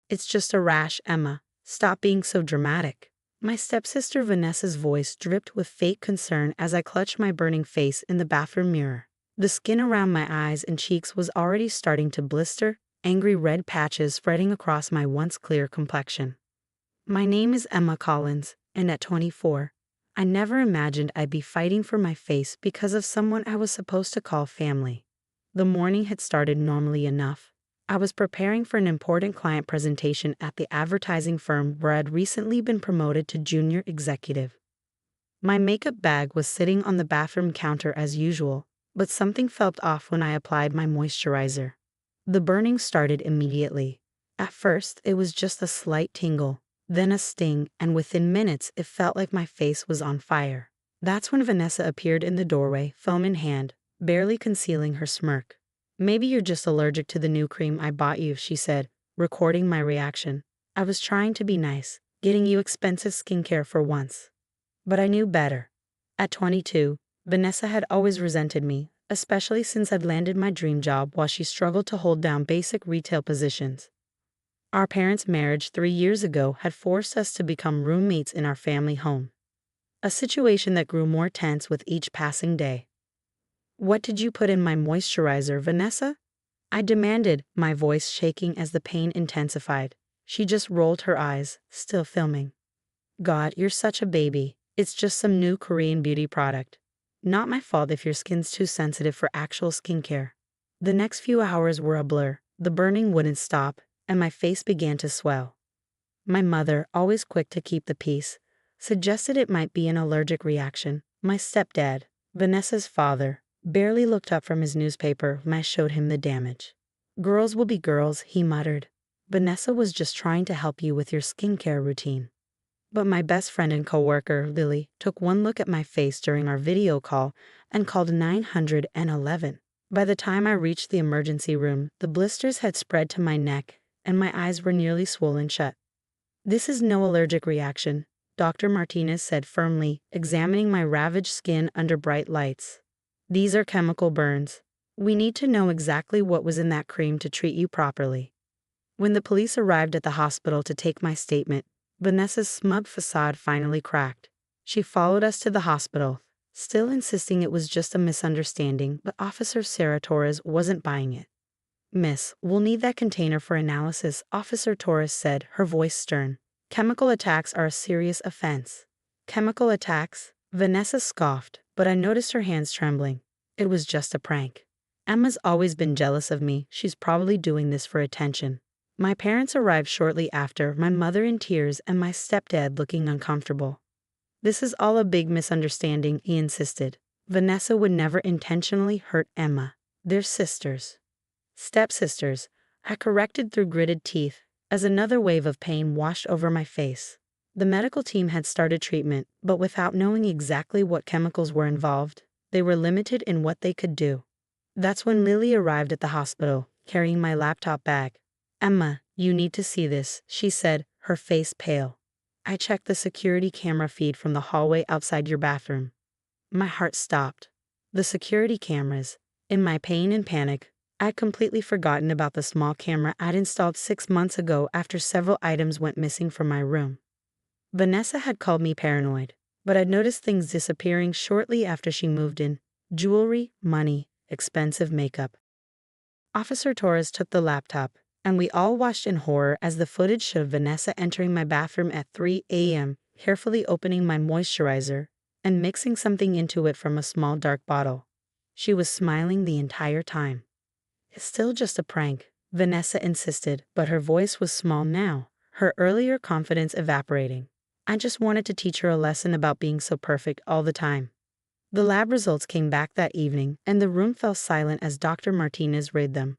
It's just a rash, Emma. Stop being so dramatic. My stepsister Vanessa's voice dripped with fake concern as I clutched my burning face in the bathroom mirror. The skin around my eyes and cheeks was already starting to blister, angry red patches spreading across my once clear complexion. My name is Emma Collins, and at 24, I never imagined I'd be fighting for my face because of someone I was supposed to call family. The morning had started normally enough. I was preparing for an important client presentation at the advertising firm where I'd recently been promoted to junior executive. My makeup bag was sitting on the bathroom counter as usual, but something felt off when I applied my moisturizer. The burning started immediately. At first, it was just a slight tingle, then a sting, and within minutes it felt like my face was on fire. That's when Vanessa appeared in the doorway, foam in hand, barely concealing her smirk. "Maybe you're just allergic to the new cream I bought you," she said, recording my reaction. I was trying to be nice, getting you expensive skincare for once. But I knew better. At 22, Vanessa had always resented me, especially since I'd landed my dream job while she struggled to hold down basic retail positions. Our parents' marriage 3 years ago had forced us to become roommates in our family home. A situation that grew more tense with each passing day. "What did you put in my moisturizer, Vanessa?" I demanded, my voice shaking as the pain intensified. She just rolled her eyes, still filming. "God, you're such a baby. It's just some new Korean beauty product. Not my fault if your skin's too sensitive for actual skincare." The next few hours were a blur. The burning wouldn't stop, and my face began to swell. My mother, always quick to keep the peace, suggested it might be an allergic reaction. My stepdad, Vanessa's father, barely looked up from his newspaper when I showed him the damage. "Girls will be girls," he muttered. "Vanessa was just trying to help you with your skincare routine." But my best friend and coworker, Lily, took one look at my face during our video call and called 911. By the time I reached the emergency room, the blisters had spread to my neck, and my eyes were nearly swollen shut. "This is no allergic reaction," Dr. Martinez said firmly, examining my ravaged skin under bright lights. "These are chemical burns. We need to know exactly what was in that cream to treat you properly." When the police arrived at the hospital to take my statement, Vanessa's smug facade finally cracked. She followed us to the hospital, still insisting it was just a misunderstanding, but Officer Sarah Torres wasn't buying it. "Miss, we'll need that container for analysis," Officer Torres said, her voice stern. "Chemical attacks are a serious offense." "Chemical attacks?" Vanessa scoffed, but I noticed her hands trembling. It was just a prank. "Emma's always been jealous of me. She's probably doing this for attention." My parents arrived shortly after, my mother in tears and my stepdad looking uncomfortable. "This is all a big misunderstanding," he insisted. "Vanessa would never intentionally hurt Emma. They're sisters." "Stepsisters," I corrected through gritted teeth, as another wave of pain washed over my face. The medical team had started treatment, but without knowing exactly what chemicals were involved, they were limited in what they could do. That's when Lily arrived at the hospital, carrying my laptop bag. "Emma, you need to see this," she said, her face pale. "I checked the security camera feed from the hallway outside your bathroom." My heart stopped. The security cameras. In my pain and panic, I'd completely forgotten about the small camera I'd installed 6 months ago after several items went missing from my room. Vanessa had called me paranoid, but I'd noticed things disappearing shortly after she moved in. Jewelry, money, expensive makeup. Officer Torres took the laptop, and we all watched in horror as the footage showed Vanessa entering my bathroom at 3 a.m., carefully opening my moisturizer and mixing something into it from a small dark bottle. She was smiling the entire time. "It's still just a prank," Vanessa insisted, but her voice was small now, her earlier confidence evaporating. "I just wanted to teach her a lesson about being so perfect all the time." The lab results came back that evening, and the room fell silent as Dr. Martinez read them.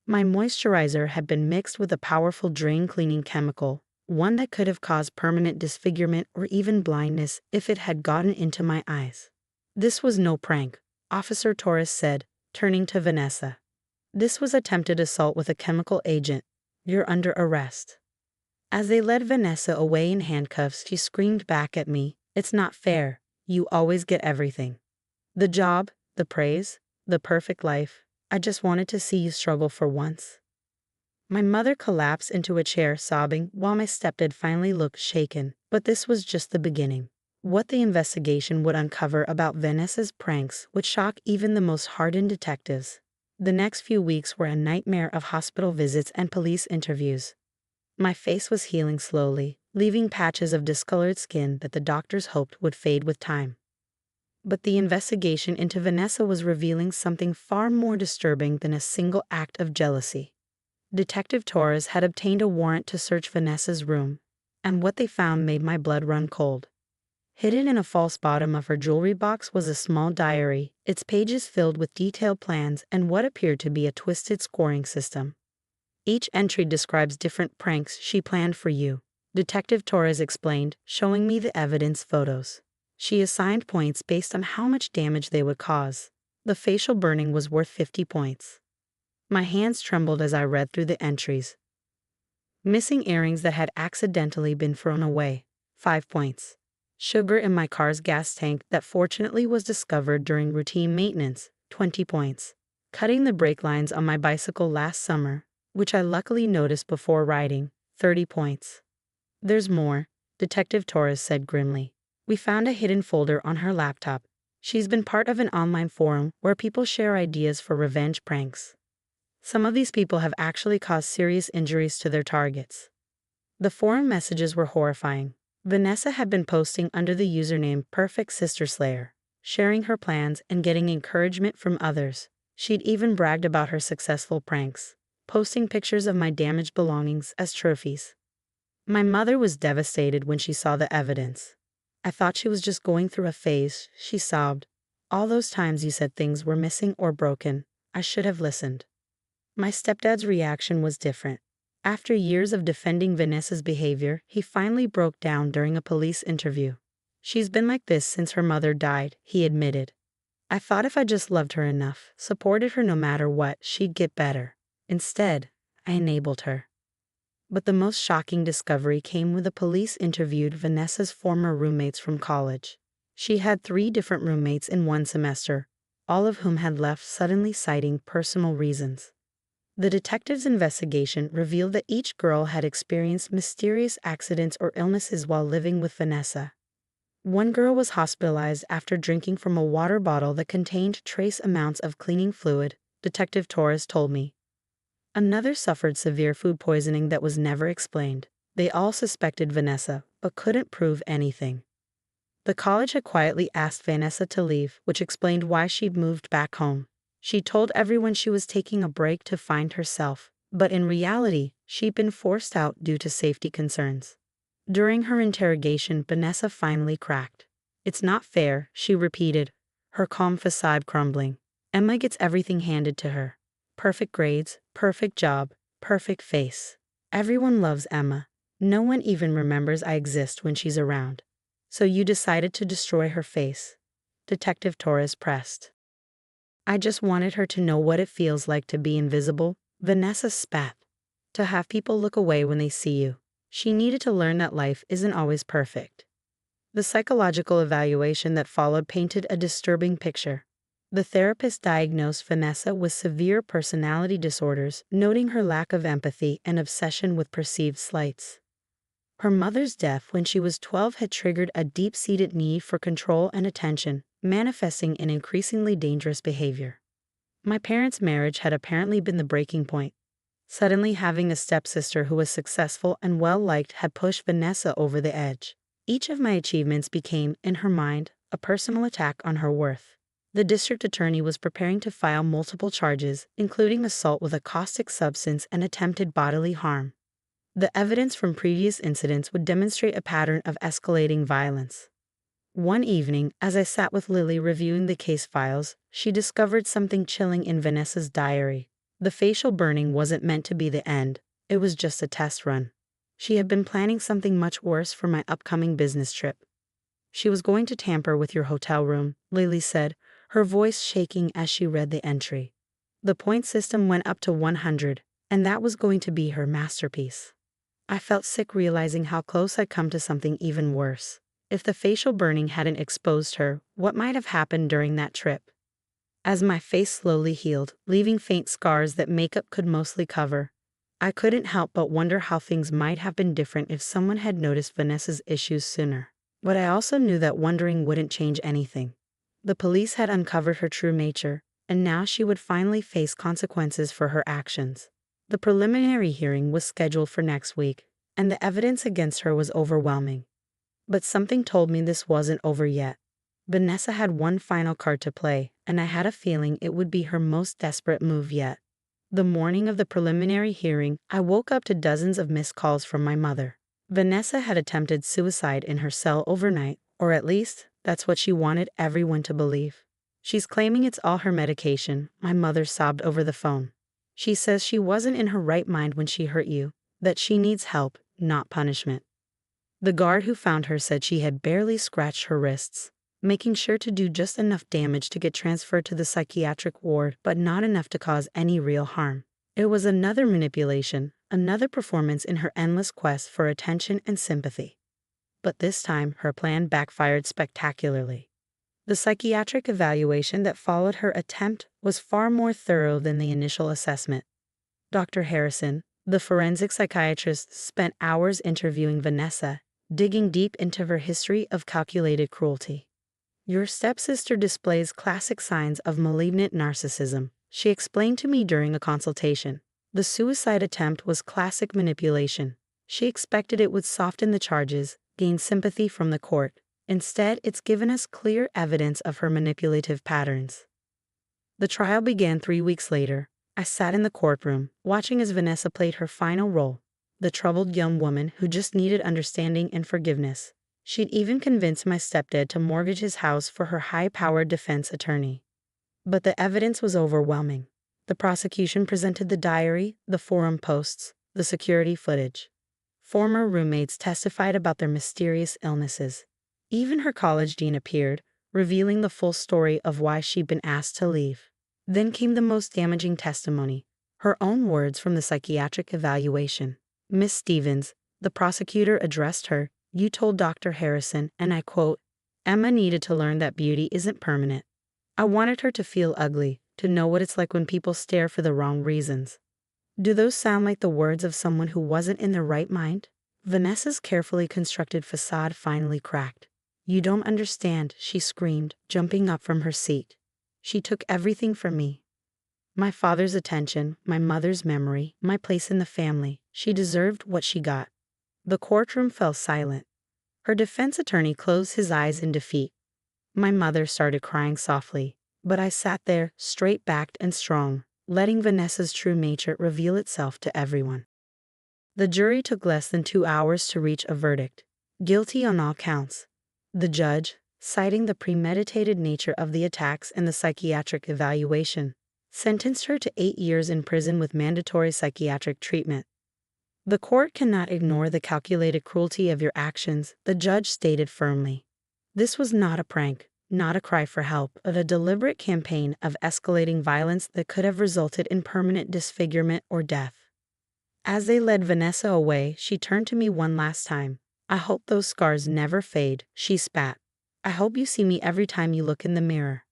My moisturizer had been mixed with a powerful drain-cleaning chemical, one that could have caused permanent disfigurement or even blindness if it had gotten into my eyes. "This was no prank," Officer Torres said, turning to Vanessa. "This was attempted assault with a chemical agent. You're under arrest." As they led Vanessa away in handcuffs, she screamed back at me, "It's not fair. You always get everything. The job, the praise, the perfect life. I just wanted to see you struggle for once." My mother collapsed into a chair sobbing while my stepdad finally looked shaken. But this was just the beginning. What the investigation would uncover about Vanessa's pranks would shock even the most hardened detectives. The next few weeks were a nightmare of hospital visits and police interviews. My face was healing slowly, leaving patches of discolored skin that the doctors hoped would fade with time. But the investigation into Vanessa was revealing something far more disturbing than a single act of jealousy. Detective Torres had obtained a warrant to search Vanessa's room, and what they found made my blood run cold. Hidden in a false bottom of her jewelry box was a small diary, its pages filled with detailed plans and what appeared to be a twisted scoring system. Each entry describes different pranks she planned for you, Detective Torres explained, showing me the evidence photos. She assigned points based on how much damage they would cause. The facial burning was worth 50 points. My hands trembled as I read through the entries. Missing earrings that had accidentally been thrown away, 5 points. Sugar in my car's gas tank that fortunately was discovered during routine maintenance, 20 points. Cutting the brake lines on my bicycle last summer, which I luckily noticed before riding, 30 points. There's more, Detective Torres said grimly. We found a hidden folder on her laptop. She's been part of an online forum where people share ideas for revenge pranks. Some of these people have actually caused serious injuries to their targets. The forum messages were horrifying. Vanessa had been posting under the username Perfect Sister Slayer, sharing her plans and getting encouragement from others. She'd even bragged about her successful pranks, posting pictures of my damaged belongings as trophies. My mother was devastated when she saw the evidence. I thought she was just going through a phase, she sobbed. All those times you said things were missing or broken, I should have listened. My stepdad's reaction was different. After years of defending Vanessa's behavior, he finally broke down during a police interview. She's been like this since her mother died, he admitted. I thought if I just loved her enough, supported her no matter what, she'd get better. Instead, I enabled her. But the most shocking discovery came when the police interviewed Vanessa's former roommates from college. She had 3 different roommates in one semester, all of whom had left suddenly citing personal reasons. The detective's investigation revealed that each girl had experienced mysterious accidents or illnesses while living with Vanessa. One girl was hospitalized after drinking from a water bottle that contained trace amounts of cleaning fluid, Detective Torres told me. Another suffered severe food poisoning that was never explained. They all suspected Vanessa, but couldn't prove anything. The college had quietly asked Vanessa to leave, which explained why she'd moved back home. She told everyone she was taking a break to find herself, but in reality, she'd been forced out due to safety concerns. During her interrogation, Vanessa finally cracked. It's not fair, she repeated, her calm facade crumbling. Emma gets everything handed to her. Perfect grades, perfect job, perfect face. Everyone loves Emma. No one even remembers I exist when she's around. So you decided to destroy her face? Detective Torres pressed. I just wanted her to know what it feels like to be invisible, Vanessa spat. To have people look away when they see you. She needed to learn that life isn't always perfect. The psychological evaluation that followed painted a disturbing picture. The therapist diagnosed Vanessa with severe personality disorders, noting her lack of empathy and obsession with perceived slights. Her mother's death when she was 12 had triggered a deep-seated need for control and attention, manifesting in increasingly dangerous behavior. My parents' marriage had apparently been the breaking point. Suddenly having a stepsister who was successful and well-liked had pushed Vanessa over the edge. Each of my achievements became, in her mind, a personal attack on her worth. The district attorney was preparing to file multiple charges, including assault with a caustic substance and attempted bodily harm. The evidence from previous incidents would demonstrate a pattern of escalating violence. One evening, as I sat with Lily reviewing the case files, she discovered something chilling in Vanessa's diary. The facial burning wasn't meant to be the end, it was just a test run. She had been planning something much worse for my upcoming business trip. She was going to tamper with your hotel room, Lily said, her voice shaking as she read the entry. The point system went up to 100, and that was going to be her masterpiece. I felt sick realizing how close I'd come to something even worse. If the facial burning hadn't exposed her, what might have happened during that trip? As my face slowly healed, leaving faint scars that makeup could mostly cover, I couldn't help but wonder how things might have been different if someone had noticed Vanessa's issues sooner. But I also knew that wondering wouldn't change anything. The police had uncovered her true nature, and now she would finally face consequences for her actions. The preliminary hearing was scheduled for next week, and the evidence against her was overwhelming. But something told me this wasn't over yet. Vanessa had one final card to play, and I had a feeling it would be her most desperate move yet. The morning of the preliminary hearing, I woke up to dozens of missed calls from my mother. Vanessa had attempted suicide in her cell overnight, or at least, that's what she wanted everyone to believe. She's claiming it's all her medication, my mother sobbed over the phone. She says she wasn't in her right mind when she hurt you, that she needs help, not punishment. The guard who found her said she had barely scratched her wrists, making sure to do just enough damage to get transferred to the psychiatric ward, but not enough to cause any real harm. It was another manipulation, another performance in her endless quest for attention and sympathy. But this time, her plan backfired spectacularly. The psychiatric evaluation that followed her attempt was far more thorough than the initial assessment. Dr. Harrison, the forensic psychiatrist, spent hours interviewing Vanessa, digging deep into her history of calculated cruelty. Your stepsister displays classic signs of malignant narcissism, she explained to me during a consultation. The suicide attempt was classic manipulation. She expected it would soften the charges, gain sympathy from the court. Instead, it's given us clear evidence of her manipulative patterns. The trial began 3 weeks later. I sat in the courtroom, watching as Vanessa played her final role, the troubled young woman who just needed understanding and forgiveness. She'd even convinced my stepdad to mortgage his house for her high-powered defense attorney. But the evidence was overwhelming. The prosecution presented the diary, the forum posts, the security footage. Former roommates testified about their mysterious illnesses. Even her college dean appeared, revealing the full story of why she'd been asked to leave. Then came the most damaging testimony, her own words from the psychiatric evaluation. Miss Stevens, the prosecutor addressed her, you told Dr. Harrison, and I quote, Emma needed to learn that beauty isn't permanent. I wanted her to feel ugly, to know what it's like when people stare for the wrong reasons. Do those sound like the words of someone who wasn't in their right mind? Vanessa's carefully constructed facade finally cracked. You don't understand, she screamed, jumping up from her seat. She took everything from me. My father's attention, my mother's memory, my place in the family. She deserved what she got. The courtroom fell silent. Her defense attorney closed his eyes in defeat. My mother started crying softly, but I sat there, straight-backed and strong, letting Vanessa's true nature reveal itself to everyone. The jury took less than 2 hours to reach a verdict. Guilty on all counts. The judge, citing the premeditated nature of the attacks and the psychiatric evaluation, sentenced her to 8 years in prison with mandatory psychiatric treatment. The court cannot ignore the calculated cruelty of your actions, the judge stated firmly. This was not a prank, not a cry for help, but a deliberate campaign of escalating violence that could have resulted in permanent disfigurement or death. As they led Vanessa away, she turned to me one last time. I hope those scars never fade, she spat. I hope you see me every time you look in the mirror.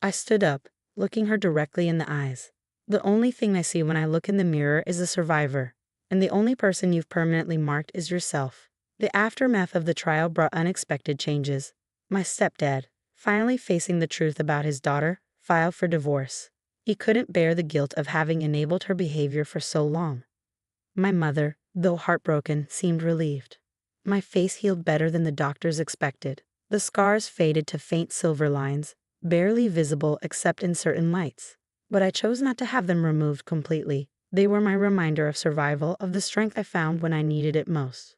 I stood up, looking her directly in the eyes. The only thing I see when I look in the mirror is a survivor, and the only person you've permanently marked is yourself. The aftermath of the trial brought unexpected changes. My stepdad, finally facing the truth about his daughter, filed for divorce. He couldn't bear the guilt of having enabled her behavior for so long. My mother, though heartbroken, seemed relieved. My face healed better than the doctors expected. The scars faded to faint silver lines, barely visible except in certain lights. But I chose not to have them removed completely. They were my reminder of survival, of the strength I found when I needed it most.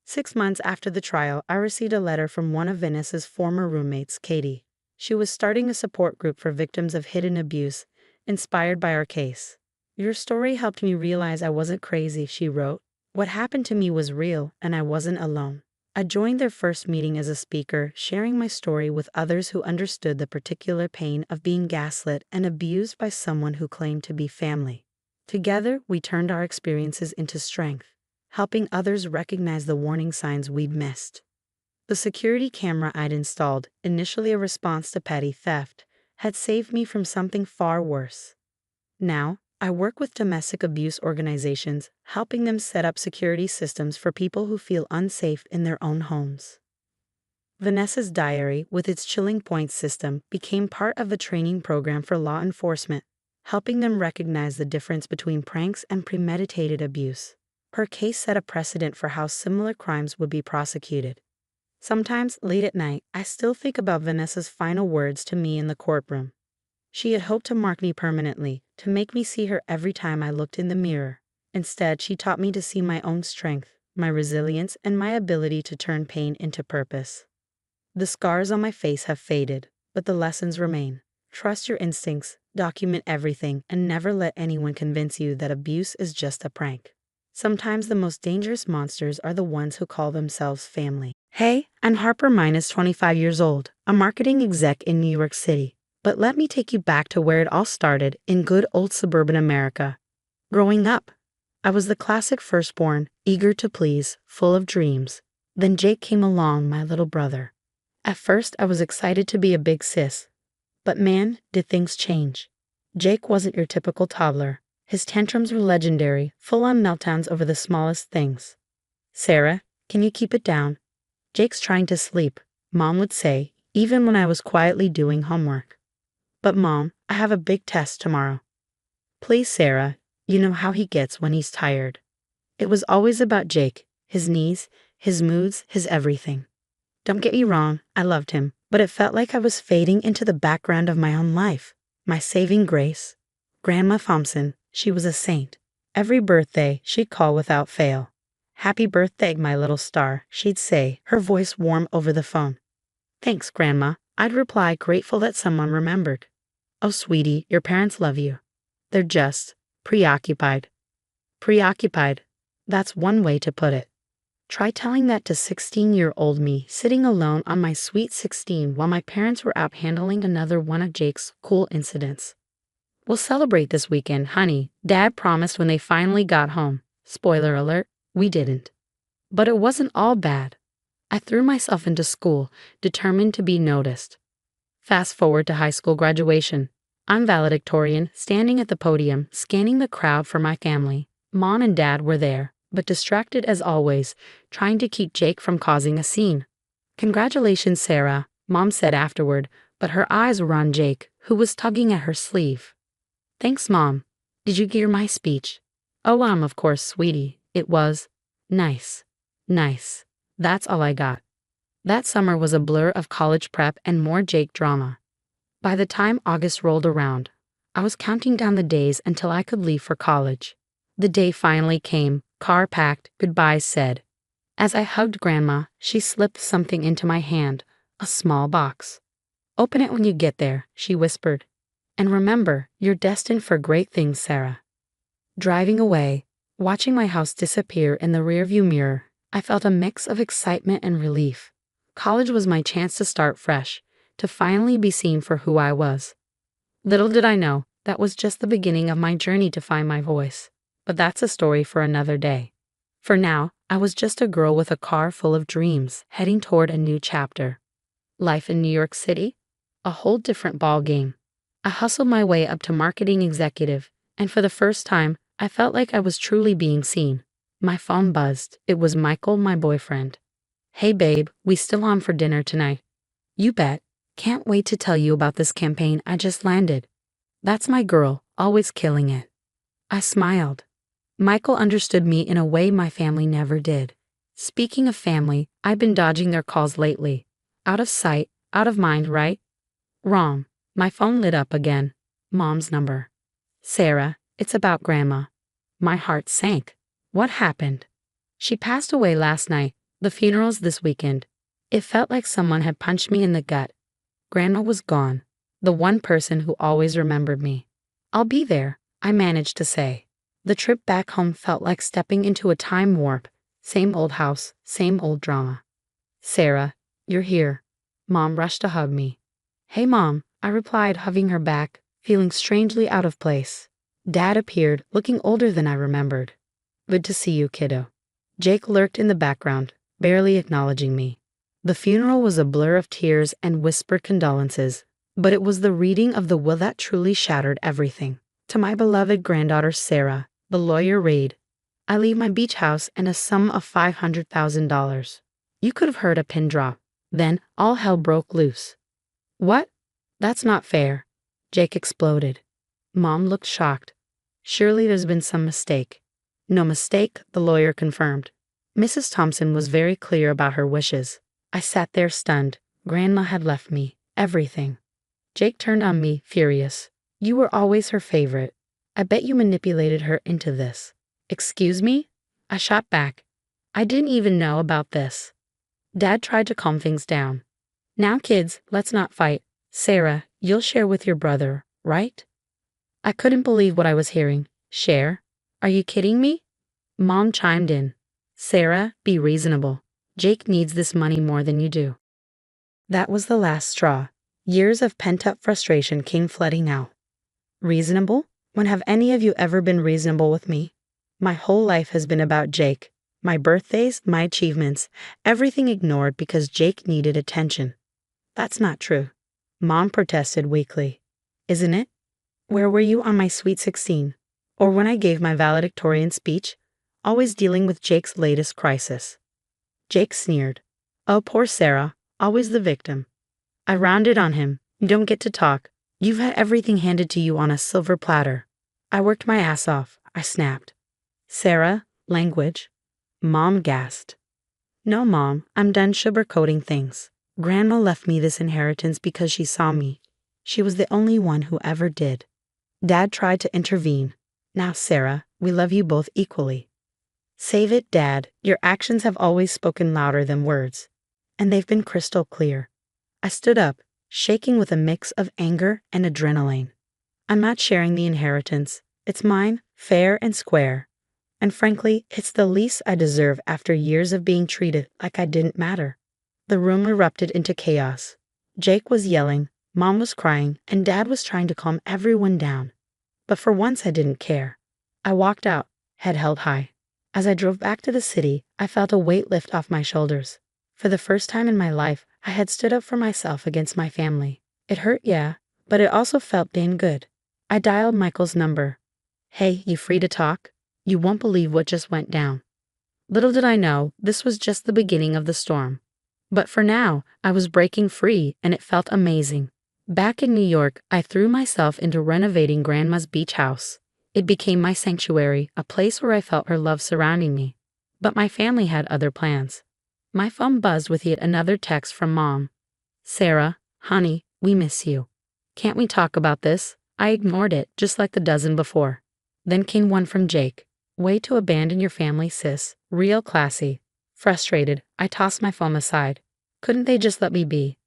6 months after the trial, I received a letter from one of Vanessa's former roommates, Katie. She was starting a support group for victims of hidden abuse, inspired by our case. Your story helped me realize I wasn't crazy, she wrote. What happened to me was real, and I wasn't alone. I joined their first meeting as a speaker, sharing my story with others who understood the particular pain of being gaslit and abused by someone who claimed to be family. Together, we turned our experiences into strength, helping others recognize the warning signs we'd missed. The security camera I'd installed, initially a response to petty theft, had saved me from something far worse. Now, I work with domestic abuse organizations, helping them set up security systems for people who feel unsafe in their own homes. Vanessa's diary, with its chilling points system, became part of a training program for law enforcement, helping them recognize the difference between pranks and premeditated abuse. Her case set a precedent for how similar crimes would be prosecuted. Sometimes, late at night, I still think about Vanessa's final words to me in the courtroom. She had hoped to mark me permanently, to make me see her every time I looked in the mirror. Instead, she taught me to see my own strength, my resilience, and my ability to turn pain into purpose. The scars on my face have faded, but the lessons remain. Trust your instincts, document everything, and never let anyone convince you that abuse is just a prank. Sometimes the most dangerous monsters are the ones who call themselves family. Hey, I'm Harper minus 25 years old, a marketing exec in New York City. But let me take you back to where it all started in good old suburban America. Growing up, I was the classic firstborn, eager to please, full of dreams. Then Jake came along, my little brother. At first, I was excited to be a big sis. But man, did things change. Jake wasn't your typical toddler. His tantrums were legendary, full-on meltdowns over the smallest things. "Sarah, can you keep it down? Jake's trying to sleep," Mom would say, even when I was quietly doing homework. "But Mom, I have a big test tomorrow." "Please, Sarah, you know how he gets when he's tired." It was always about Jake, his knees, his moods, his everything. Don't get me wrong, I loved him, but it felt like I was fading into the background of my own life. My saving grace. Grandma Thompson, she was a saint. Every birthday, she'd call without fail. "Happy birthday, my little star," she'd say, her voice warm over the phone. "Thanks, Grandma," I'd reply, grateful that someone remembered. "Oh, sweetie, your parents love you. They're just preoccupied." Preoccupied. That's one way to put it. Try telling that to 16-year-old me, sitting alone on my sweet 16 while my parents were out handling another one of Jake's cool incidents. "We'll celebrate this weekend, honey," Dad promised when they finally got home. Spoiler alert, we didn't. But it wasn't all bad. I threw myself into school, determined to be noticed. Fast forward to high school graduation. I'm valedictorian, standing at the podium, scanning the crowd for my family. Mom and Dad were there, but distracted as always, trying to keep Jake from causing a scene. "Congratulations, Sarah," Mom said afterward, but her eyes were on Jake, who was tugging at her sleeve. "Thanks, Mom. Did you hear my speech?" "Oh, of course, sweetie. It was nice. Nice." That's all I got. That summer was a blur of college prep and more Jake drama. By the time August rolled around, I was counting down the days until I could leave for college. The day finally came, car packed, goodbyes said. As I hugged Grandma, she slipped something into my hand, a small box. "Open it when you get there," she whispered. "And remember, you're destined for great things, Sarah." Driving away, watching my house disappear in the rearview mirror, I felt a mix of excitement and relief. College was my chance to start fresh, to finally be seen for who I was. Little did I know, that was just the beginning of my journey to find my voice. But that's a story for another day. For now, I was just a girl with a car full of dreams, heading toward a new chapter. Life in New York City? A whole different ballgame. I hustled my way up to marketing executive, and for the first time, I felt like I was truly being seen. My phone buzzed. It was Michael, my boyfriend. "Hey babe, we still on for dinner tonight?" "You bet. Can't wait to tell you about this campaign I just landed." "That's my girl, always killing it." I smiled. Michael understood me in a way my family never did. Speaking of family, I've been dodging their calls lately. Out of sight, out of mind, right? Wrong. My phone lit up again. Mom's number. "Sarah, it's about Grandma." My heart sank. What happened? "She passed away last night. The funeral's this weekend." It felt like someone had punched me in the gut. Grandma was gone. The one person who always remembered me. "I'll be there," I managed to say. The trip back home felt like stepping into a time warp. Same old house, same old drama. "Sarah, you're here." Mom rushed to hug me. "Hey, Mom," I replied, hugging her back, feeling strangely out of place. Dad appeared, looking older than I remembered. "Good to see you, kiddo." Jake lurked in the background, barely acknowledging me. The funeral was a blur of tears and whispered condolences, but it was the reading of the will that truly shattered everything. To my beloved granddaughter Sarah, the lawyer read, I leave my beach house and a sum of $500,000. You could have heard a pin drop. Then all hell broke loose. What? That's not fair. Jake exploded. Mom looked shocked. Surely there's been some mistake. No mistake, the lawyer confirmed. Mrs. Thompson was very clear about her wishes. I sat there stunned. Grandma had left me everything. Jake turned on me, furious. You were always her favorite. I bet you manipulated her into this. Excuse me? I shot back. I didn't even know about this. Dad tried to calm things down. Now kids, let's not fight. Sarah, you'll share with your brother, right? I couldn't believe what I was hearing. Share? Are you kidding me? Mom chimed in. Sarah, be reasonable. Jake needs this money more than you do. That was the last straw. Years of pent-up frustration came flooding out. Reasonable? When have any of you ever been reasonable with me? My whole life has been about Jake. My birthdays, my achievements, everything ignored because Jake needed attention. That's not true. Mom protested weakly. Isn't it? Where were you on my sweet 16? Or when I gave my valedictorian speech? Always dealing with Jake's latest crisis. Jake sneered. Oh, poor Sarah, always the victim. I rounded on him. You don't get to talk. You've had everything handed to you on a silver platter. I worked my ass off, I snapped. Sarah, language. Mom gasped. No, Mom, I'm done sugarcoating things. Grandma left me this inheritance because she saw me. She was the only one who ever did. Dad tried to intervene. Now, Sarah, we love you both equally. Save it, Dad. Your actions have always spoken louder than words. And they've been crystal clear. I stood up, shaking with a mix of anger and adrenaline. I'm not sharing the inheritance. It's mine, fair and square. And frankly, it's the least I deserve after years of being treated like I didn't matter. The room erupted into chaos. Jake was yelling, Mom was crying, and Dad was trying to calm everyone down. But for once I didn't care. I walked out, head held high. As I drove back to the city, I felt a weight lift off my shoulders. For the first time in my life, I had stood up for myself against my family. It hurt, yeah, but it also felt dang good. I dialed Michael's number. Hey, you free to talk? You won't believe what just went down. Little did I know, this was just the beginning of the storm. But for now, I was breaking free, and it felt amazing. Back in New York, I threw myself into renovating Grandma's beach house. It became my sanctuary, a place where I felt her love surrounding me. But my family had other plans. My phone buzzed with yet another text from Mom. Sarah, honey, we miss you. Can't we talk about this? I ignored it, just like the dozen before. Then came one from Jake. Way to abandon your family, sis. Real classy. Frustrated, I tossed my phone aside. Couldn't they just let me be?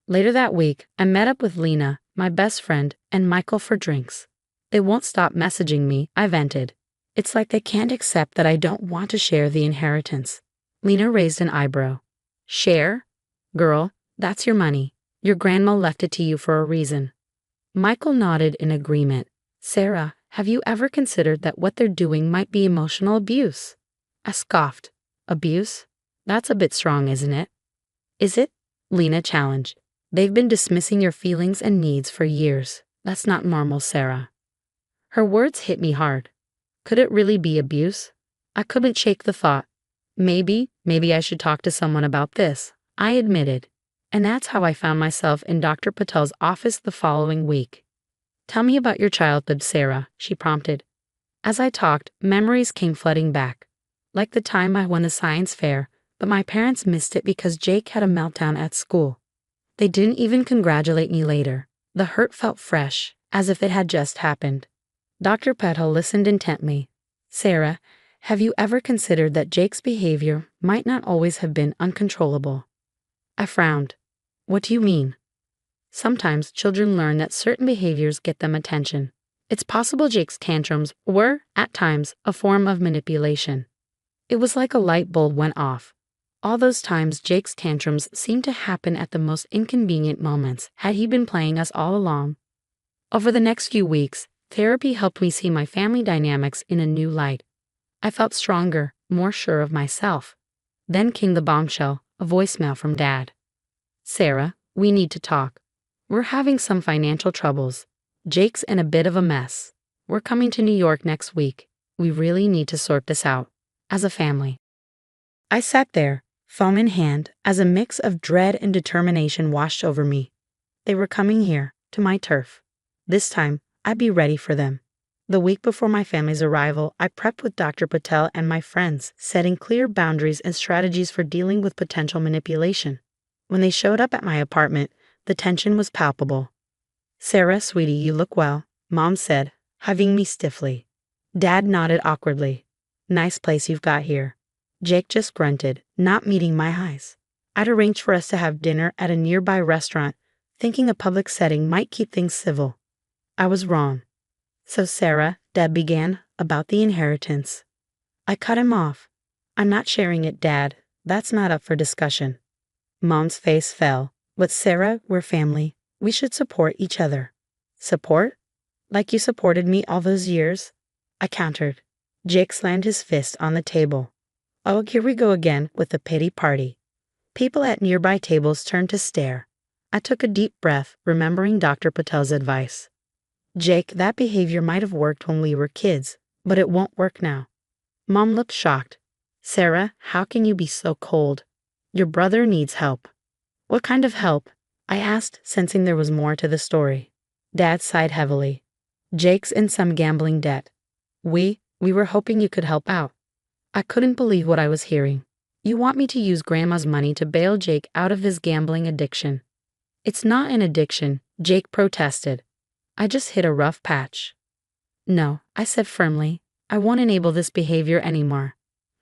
Later that week, I met up with Lena, my best friend, and Michael for drinks. They won't stop messaging me, I vented. It's like they can't accept that I don't want to share the inheritance. Lena raised an eyebrow. Share? Girl, that's your money. Your grandma left it to you for a reason. Michael nodded in agreement. Sarah, have you ever considered that what they're doing might be emotional abuse? I scoffed. Abuse? That's a bit strong, isn't it? Is it? Lena challenged. They've been dismissing your feelings and needs for years. That's not normal, Sarah. Her words hit me hard. Could it really be abuse? I couldn't shake the thought. Maybe I should talk to someone about this, I admitted. And that's how I found myself in Dr. Patel's office the following week. Tell me about your childhood, Sarah, she prompted. As I talked, memories came flooding back. Like the time I won a science fair, but my parents missed it because Jake had a meltdown at school. They didn't even congratulate me later. The hurt felt fresh, as if it had just happened. Dr. Patel listened intently. Sarah, have you ever considered that Jake's behavior might not always have been uncontrollable? I frowned. What do you mean? Sometimes children learn that certain behaviors get them attention. It's possible Jake's tantrums were, at times, a form of manipulation. It was like a light bulb went off. All those times Jake's tantrums seemed to happen at the most inconvenient moments. Had he been playing us all along? Over the next few weeks, therapy helped me see my family dynamics in a new light. I felt stronger, more sure of myself. Then came the bombshell, a voicemail from Dad. Sarah, we need to talk. We're having some financial troubles. Jake's in a bit of a mess. We're coming to New York next week. We really need to sort this out. As a family. I sat there, phone in hand, as a mix of dread and determination washed over me. They were coming here, to my turf. This time, I'd be ready for them. The week before my family's arrival, I prepped with Dr. Patel and my friends, setting clear boundaries and strategies for dealing with potential manipulation. When they showed up at my apartment, the tension was palpable. "Sarah, sweetie, you look well," Mom said, hugging me stiffly. Dad nodded awkwardly. "Nice place you've got here." Jake just grunted, not meeting my eyes. I'd arranged for us to have dinner at a nearby restaurant, thinking a public setting might keep things civil. I was wrong. "So Sarah," Dad began, "about the inheritance." I cut him off. "I'm not sharing it, Dad. That's not up for discussion." Mom's face fell. "But Sarah, we're family. We should support each other." "Support? Like you supported me all those years?" I countered. Jake slammed his fist on the table. "Oh, here we go again with the pity party." People at nearby tables turned to stare. I took a deep breath, remembering Dr. Patel's advice. "Jake, that behavior might have worked when we were kids, but it won't work now." Mom looked shocked. "Sarah, how can you be so cold? Your brother needs help." "What kind of help?" I asked, sensing there was more to the story. Dad sighed heavily. "Jake's in some gambling debt. We were hoping you could help out." I couldn't believe what I was hearing. "You want me to use Grandma's money to bail Jake out of his gambling addiction?" "It's not an addiction," Jake protested. "I just hit a rough patch." "No," I said firmly. "I won't enable this behavior anymore."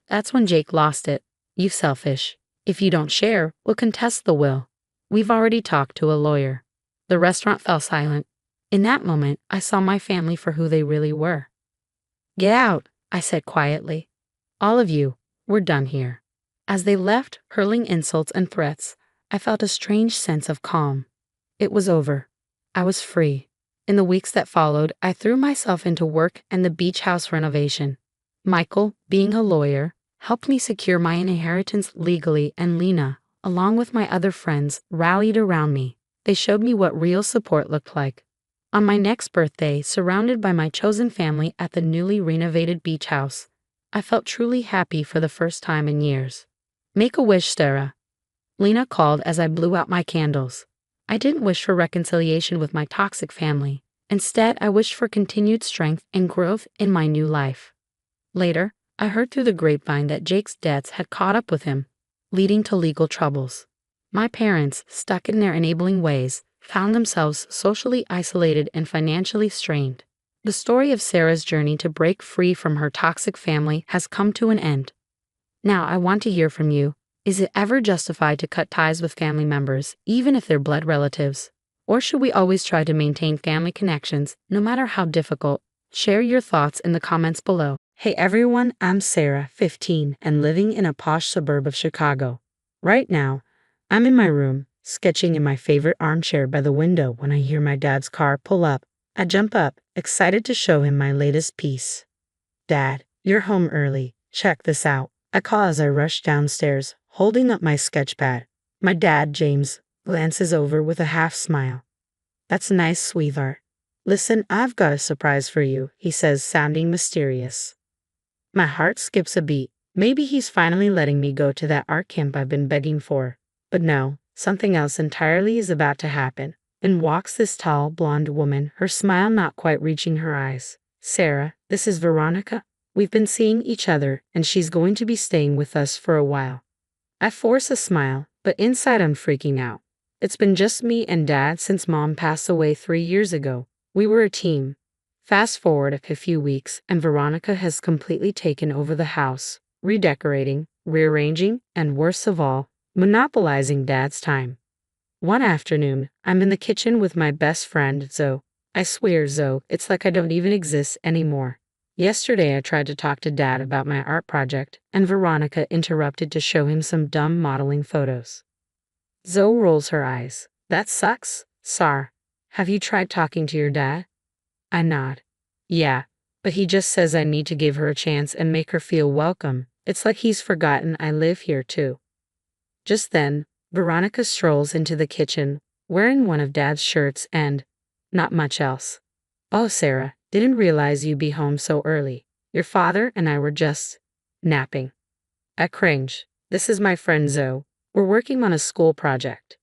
That's when Jake lost it. "You selfish. If you don't share, we'll contest the will. We've already talked to a lawyer." The restaurant fell silent. In that moment, I saw my family for who they really were. "Get out," I said quietly. "All of you, we're done here." As they left, hurling insults and threats, I felt a strange sense of calm. It was over. I was free. In the weeks that followed, I threw myself into work and the beach house renovation. Michael, being a lawyer, helped me secure my inheritance legally, and Lena, along with my other friends, rallied around me. They showed me what real support looked like. On my next birthday, surrounded by my chosen family at the newly renovated beach house, I felt truly happy for the first time in years. "Make a wish, Sarah," Lena called as I blew out my candles. I didn't wish for reconciliation with my toxic family. Instead, I wished for continued strength and growth in my new life. Later, I heard through the grapevine that Jake's debts had caught up with him, leading to legal troubles. My parents, stuck in their enabling ways, found themselves socially isolated and financially strained. The story of Sarah's journey to break free from her toxic family has come to an end. Now, I want to hear from you. Is it ever justified to cut ties with family members, even if they're blood relatives? Or should we always try to maintain family connections, no matter how difficult? Share your thoughts in the comments below. Hey everyone, I'm Sarah, 15, and living in a posh suburb of Chicago. Right now, I'm in my room, sketching in my favorite armchair by the window when I hear my dad's car pull up. I jump up, excited to show him my latest piece. "Dad, you're home early. Check this out." I call as I rush downstairs, holding up my sketch pad. My dad, James, glances over with a half smile. "That's nice, sweetheart. Listen, I've got a surprise for you," he says, sounding mysterious. My heart skips a beat. Maybe he's finally letting me go to that art camp I've been begging for. But no, something else entirely is about to happen. In walks this tall, blonde woman, her smile not quite reaching her eyes. "Sarah, this is Veronica. We've been seeing each other, and she's going to be staying with us for a while." I force a smile, but inside I'm freaking out. It's been just me and Dad since Mom passed away 3 years ago. We were a team. Fast forward a few weeks, and Veronica has completely taken over the house, redecorating, rearranging, and worst of all, monopolizing Dad's time. One afternoon, I'm in the kitchen with my best friend, Zoe. I swear, Zoe, it's like I don't even exist anymore. Yesterday I tried to talk to Dad about my art project, and Veronica interrupted to show him some dumb modeling photos. Zoe rolls her eyes. "That sucks, Sar. Have you tried talking to your dad?" I nod. "Yeah, but he just says I need to give her a chance and make her feel welcome. It's like he's forgotten I live here too." Just then, Veronica strolls into the kitchen, wearing one of Dad's shirts and not much else. "Oh, Sarah, Didn't realize you'd be home so early. Your father and I were just napping. I cringe. This is my friend Zoe. We're working on a school project.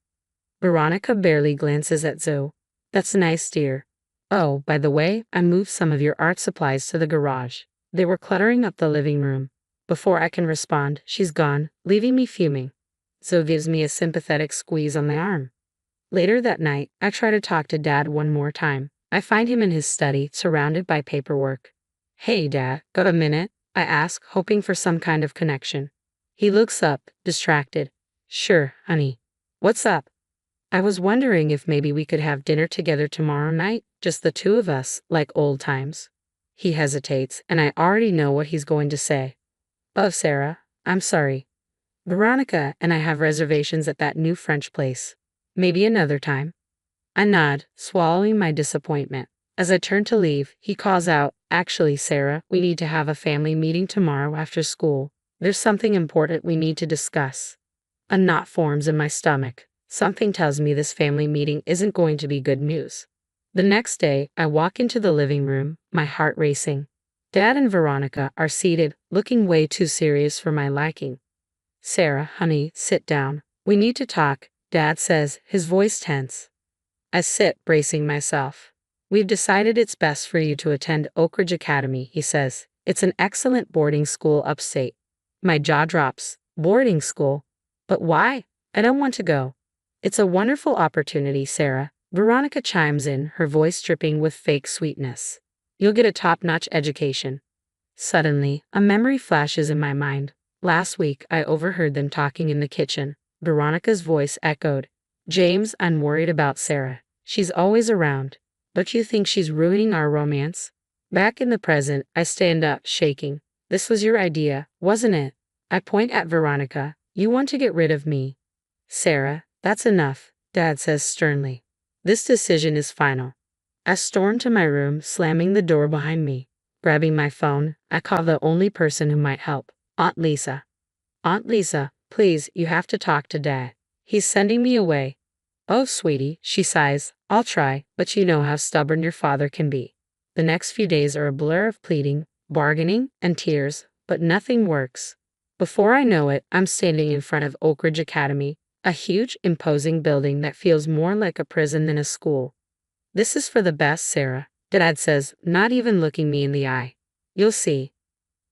Veronica barely glances at Zoe. That's nice, dear. Oh, by the way, I moved some of your art supplies to the garage. They were cluttering up the living room. Before I can respond, she's gone, leaving me fuming. Zoe gives me a sympathetic squeeze on the arm. Later that night, I try to talk to Dad one more time. I find him in his study, surrounded by paperwork. Hey, Dad, got a minute? I ask, hoping for some kind of connection. He looks up, distracted. Sure, honey. What's up? I was wondering if maybe we could have dinner together tomorrow night, just the two of us, like old times. He hesitates, and I already know what he's going to say. Oh, Sarah, I'm sorry. Veronica and I have reservations at that new French place. Maybe another time. I nod, swallowing my disappointment. As I turn to leave, he calls out, Actually, Sarah, we need to have a family meeting tomorrow after school. There's something important we need to discuss. A knot forms in my stomach. Something tells me this family meeting isn't going to be good news. The next day, I walk into the living room, my heart racing. Dad and Veronica are seated, looking way too serious for my liking. Sarah, honey, sit down. We need to talk, Dad says, his voice tense. I sit, bracing myself. We've decided it's best for you to attend Oak Ridge Academy, he says. It's an excellent boarding school upstate. My jaw drops. Boarding school? But why? I don't want to go. It's a wonderful opportunity, Sarah. Veronica chimes in, her voice dripping with fake sweetness. You'll get a top-notch education. Suddenly, a memory flashes in my mind. Last week, I overheard them talking in the kitchen. Veronica's voice echoed. James, I'm worried about Sarah. She's always around. Don't you think she's ruining our romance? Back in the present, I stand up, shaking. This was your idea, wasn't it? I point at Veronica. You want to get rid of me. Sarah, that's enough, Dad says sternly. This decision is final. I storm to my room, slamming the door behind me. Grabbing my phone, I call the only person who might help, Aunt Lisa. Aunt Lisa, please, you have to talk to Dad. He's sending me away. Oh, sweetie, she sighs. I'll try, but you know how stubborn your father can be. The next few days are a blur of pleading, bargaining, and tears, but nothing works. Before I know it, I'm standing in front of Oak Ridge Academy, a huge, imposing building that feels more like a prison than a school. This is for the best, Sarah, Dad says, not even looking me in the eye. You'll see.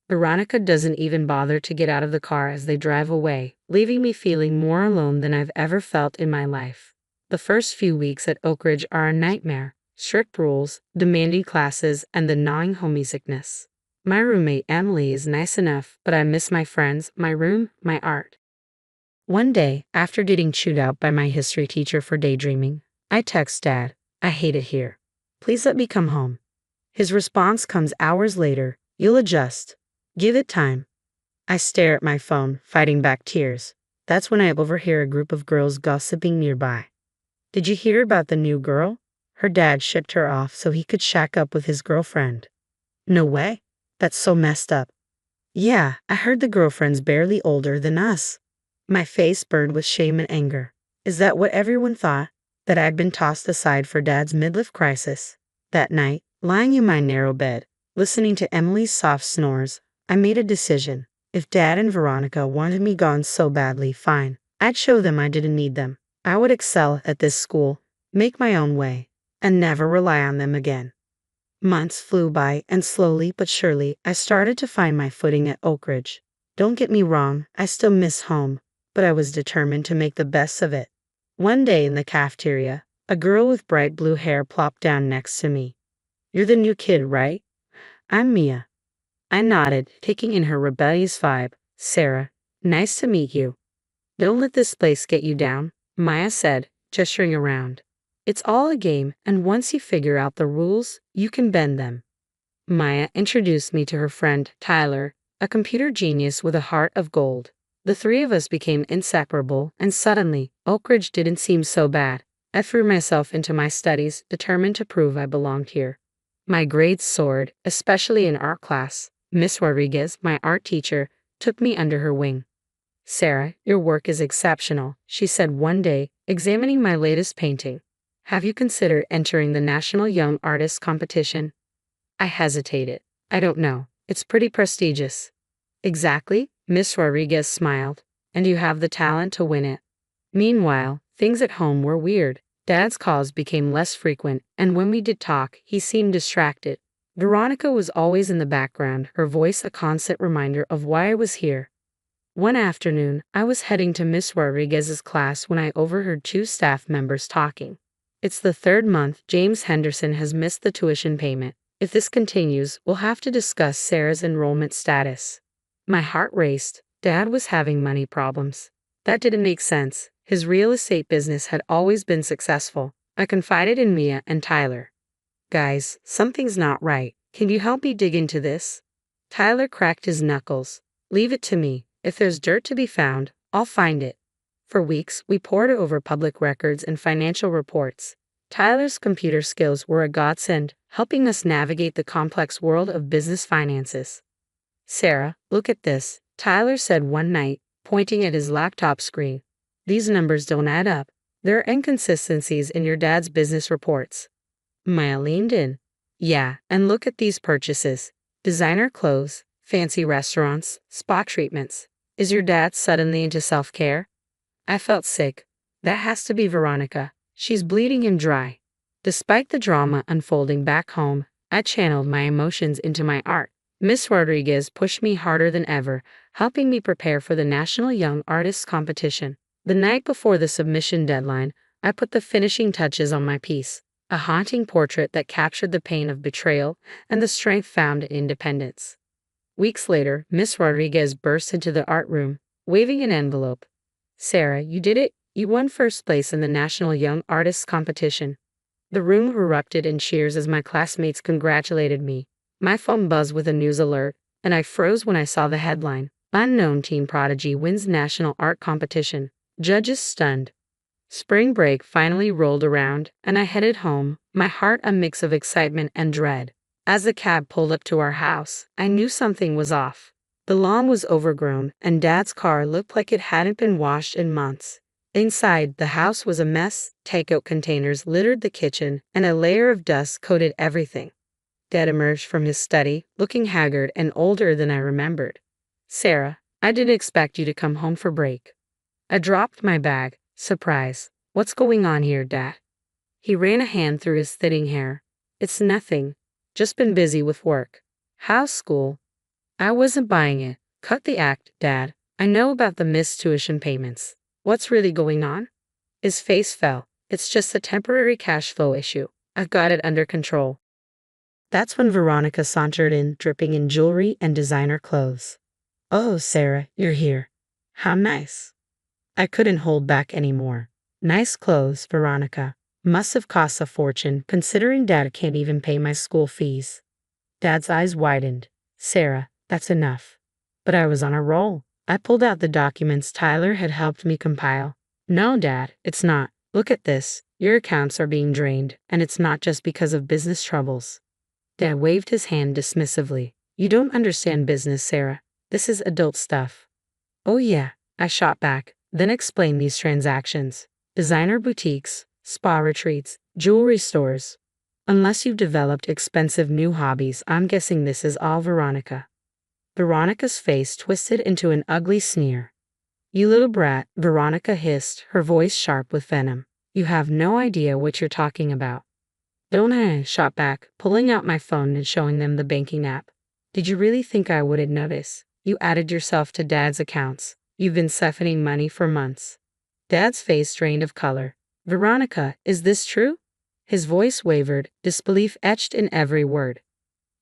Veronica doesn't even bother to get out of the car as they drive away, leaving me feeling more alone than I've ever felt in my life. The first few weeks at Oak Ridge are a nightmare. Strict rules, demanding classes, and the gnawing homesickness. My roommate Emily is nice enough, but I miss my friends, my room, my art. One day, after getting chewed out by my history teacher for daydreaming, I text Dad, I hate it here. Please let me come home. His response comes hours later, you'll adjust. Give it time. I stare at my phone, fighting back tears. That's when I overhear a group of girls gossiping nearby. Did you hear about the new girl? Her dad shipped her off so he could shack up with his girlfriend. No way. That's so messed up. Yeah, I heard the girlfriend's barely older than us. My face burned with shame and anger. Is that what everyone thought? That I'd been tossed aside for Dad's midlife crisis? That night, lying in my narrow bed, listening to Emily's soft snores, I made a decision. If Dad and Veronica wanted me gone so badly, fine. I'd show them I didn't need them. I would excel at this school, make my own way, and never rely on them again. Months flew by, and slowly but surely, I started to find my footing at Oak Ridge. Don't get me wrong, I still miss home, but I was determined to make the best of it. One day in the cafeteria, a girl with bright blue hair plopped down next to me. You're the new kid, right? I'm Mia. I nodded, taking in her rebellious vibe. Sarah, nice to meet you. Don't let this place get you down, Maya said, gesturing around. It's all a game, and once you figure out the rules, you can bend them. Maya introduced me to her friend, Tyler, a computer genius with a heart of gold. The three of us became inseparable, and suddenly, Oak Ridge didn't seem so bad. I threw myself into my studies, determined to prove I belonged here. My grades soared, especially in art class. Miss Rodriguez, my art teacher, took me under her wing. Sarah, your work is exceptional, she said one day, examining my latest painting. Have you considered entering the National Young Artist Competition? I hesitated. I don't know. It's pretty prestigious. Exactly, Miss Rodriguez smiled. And you have the talent to win it. Meanwhile, things at home were weird. Dad's calls became less frequent, and when we did talk, he seemed distracted. Veronica was always in the background, her voice a constant reminder of why I was here. One afternoon, I was heading to Miss Rodriguez's class when I overheard two staff members talking. It's the third month James Henderson has missed the tuition payment. If this continues, we'll have to discuss Sarah's enrollment status. My heart raced. Dad was having money problems. That didn't make sense. His real estate business had always been successful. I confided in Mia and Tyler. Guys, something's not right. Can you help me dig into this? Tyler cracked his knuckles. Leave it to me. If there's dirt to be found, I'll find it. For weeks, we pored over public records and financial reports. Tyler's computer skills were a godsend, helping us navigate the complex world of business finances. Sarah, look at this, Tyler said one night, pointing at his laptop screen. These numbers don't add up. There are inconsistencies in your dad's business reports. Maya leaned in. Yeah, and look at these purchases. Designer clothes, fancy restaurants, spa treatments. Is your dad suddenly into self-care? I felt sick. That has to be Veronica. She's bleeding him dry. Despite the drama unfolding back home, I channeled my emotions into my art. Miss Rodriguez pushed me harder than ever, helping me prepare for the National Young Artists Competition. The night before the submission deadline, I put the finishing touches on my piece, a haunting portrait that captured the pain of betrayal and the strength found in independence. Weeks later, Miss Rodriguez burst into the art room, waving an envelope. Sarah, you did it. You won first place in the National Young Artists Competition. The room erupted in cheers as my classmates congratulated me. My phone buzzed with a news alert, and I froze when I saw the headline. Unknown teen prodigy wins National Art Competition. Judges stunned. Spring break finally rolled around, and I headed home, my heart a mix of excitement and dread. As the cab pulled up to our house, I knew something was off. The lawn was overgrown, and Dad's car looked like it hadn't been washed in months. Inside, the house was a mess. Takeout containers littered the kitchen, and a layer of dust coated everything. Dad emerged from his study, looking haggard and older than I remembered. Sarah, I didn't expect you to come home for break. I dropped my bag. Surprise. What's going on here, Dad? He ran a hand through his thinning hair. It's nothing. Just been busy with work. How's school? I wasn't buying it. Cut the act, Dad. I know about the missed tuition payments. What's really going on? His face fell. It's just a temporary cash flow issue. I've got it under control. That's when Veronica sauntered in, dripping in jewelry and designer clothes. Oh, Sarah, you're here. How nice. I couldn't hold back anymore. Nice clothes, Veronica. Must have cost a fortune, considering Dad can't even pay my school fees. Dad's eyes widened. Sarah, that's enough. But I was on a roll. I pulled out the documents Tyler had helped me compile. No, Dad, it's not. Look at this. Your accounts are being drained, and it's not just because of business troubles. Dad waved his hand dismissively. You don't understand business, Sarah. This is adult stuff. Oh yeah, I shot back, then explained these transactions. Designer boutiques, spa retreats, jewelry stores. Unless you've developed expensive new hobbies, I'm guessing this is all Veronica. Veronica's face twisted into an ugly sneer. You little brat, Veronica hissed, her voice sharp with venom. You have no idea what you're talking about. Don't I? Shot back, pulling out my phone and showing them the banking app. Did you really think I wouldn't notice? You added yourself to Dad's accounts. You've been siphoning money for months. Dad's face drained of color. Veronica, is this true? His voice wavered, disbelief etched in every word.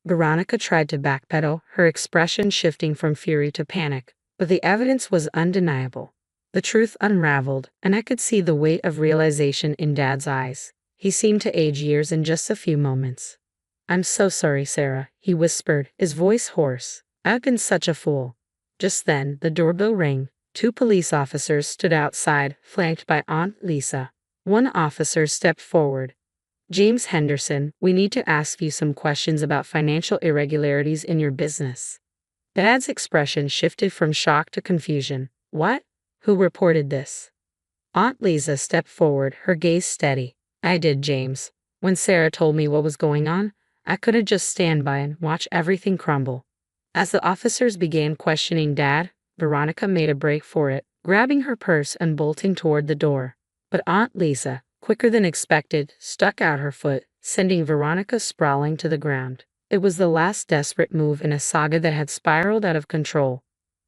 Veronica tried to backpedal, her expression shifting from fury to panic, but the evidence was undeniable. The truth unraveled, and I could see the weight of realization in Dad's eyes. He seemed to age years in just a few moments. I'm so sorry, Sarah, he whispered, his voice hoarse. I've been such a fool. Just then, the doorbell rang. 2 police officers stood outside, flanked by Aunt Lisa. One officer stepped forward. James Henderson, we need to ask you some questions about financial irregularities in your business. Dad's expression shifted from shock to confusion. What? Who reported this? Aunt Lisa stepped forward, her gaze steady. I did, James. When Sarah told me what was going on, I couldn't just stand by and watch everything crumble. As the officers began questioning Dad, Veronica made a break for it, grabbing her purse and bolting toward the door. But Aunt Lisa, quicker than expected, stuck out her foot, sending Veronica sprawling to the ground. It was the last desperate move in a saga that had spiraled out of control.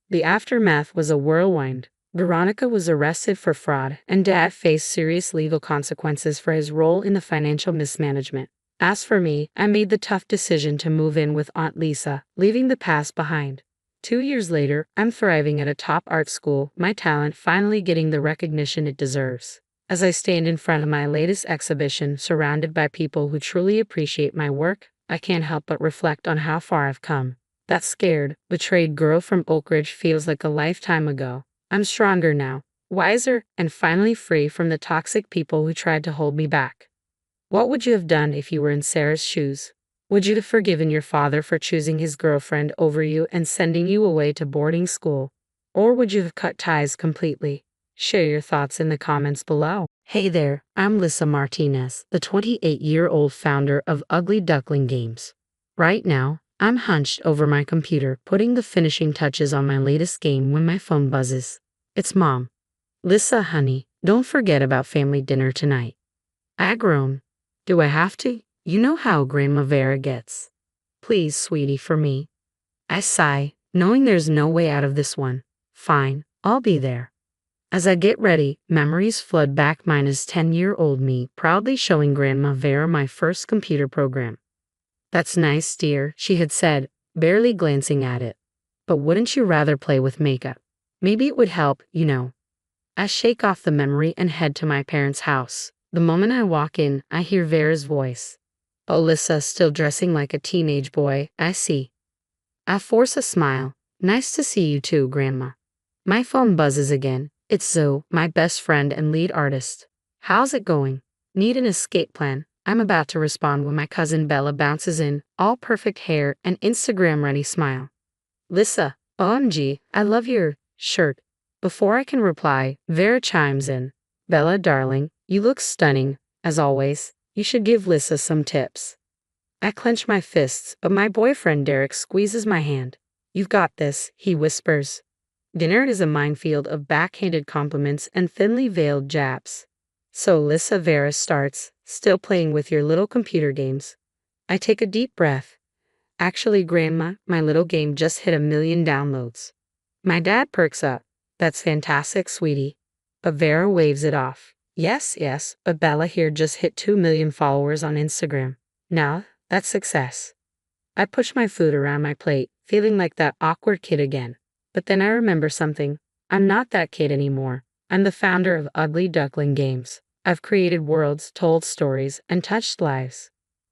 The aftermath was a whirlwind. Veronica was arrested for fraud, and Dad faced serious legal consequences for his role in the financial mismanagement. As for me, I made the tough decision to move in with Aunt Lisa, leaving the past behind. 2 years later, I'm thriving at a top art school, my talent finally getting the recognition it deserves. As I stand in front of my latest exhibition, surrounded by people who truly appreciate my work, I can't help but reflect on how far I've come. That scared, betrayed girl from Oak Ridge feels like a lifetime ago. I'm stronger now, wiser, and finally free from the toxic people who tried to hold me back. What would you have done if you were in Sarah's shoes? Would you have forgiven your father for choosing his girlfriend over you and sending you away to boarding school? Or would you have cut ties completely? Share your thoughts in the comments below. Hey there, I'm Lisa Martinez, the 28-year-old founder of Ugly Duckling Games. Right now, I'm hunched over my computer, putting the finishing touches on my latest game when my phone buzzes. It's Mom. Lisa, honey, don't forget about family dinner tonight. I groan. Do I have to? You know how Grandma Vera gets. Please, sweetie, for me. I sigh, knowing there's no way out of this one. Fine, I'll be there. As I get ready, memories flood back. Mine is 10-year-old me, proudly showing Grandma Vera my first computer program. That's nice, dear, she had said, barely glancing at it. But wouldn't you rather play with makeup? Maybe it would help, you know. I shake off the memory and head to my parents' house. The moment I walk in, I hear Vera's voice. Alyssa, still dressing like a teenage boy, I see. I force a smile. Nice to see you too, Grandma. My phone buzzes again. It's Zoe, my best friend and lead artist. How's it going? Need an escape plan? I'm about to respond when my cousin Bella bounces in, all perfect hair and Instagram-ready smile. Lisa, OMG, I love your shirt. Before I can reply, Vera chimes in. Bella, darling, you look stunning, as always. You should give Lisa some tips. I clench my fists, but my boyfriend Derek squeezes my hand. You've got this, he whispers. Dinner is a minefield of backhanded compliments and thinly veiled jabs. So Lisa, Vera starts, still playing with your little computer games. I take a deep breath. Actually, Grandma, my little game just hit 1 million downloads. My dad perks up. That's fantastic, sweetie. But Vera waves it off. Yes, but Bella here just hit 2 million followers on Instagram. Now, that's success. I push my food around my plate, feeling like that awkward kid again. But then I remember something. I'm not that kid anymore. I'm the founder of Ugly Duckling Games. I've created worlds, told stories, and touched lives.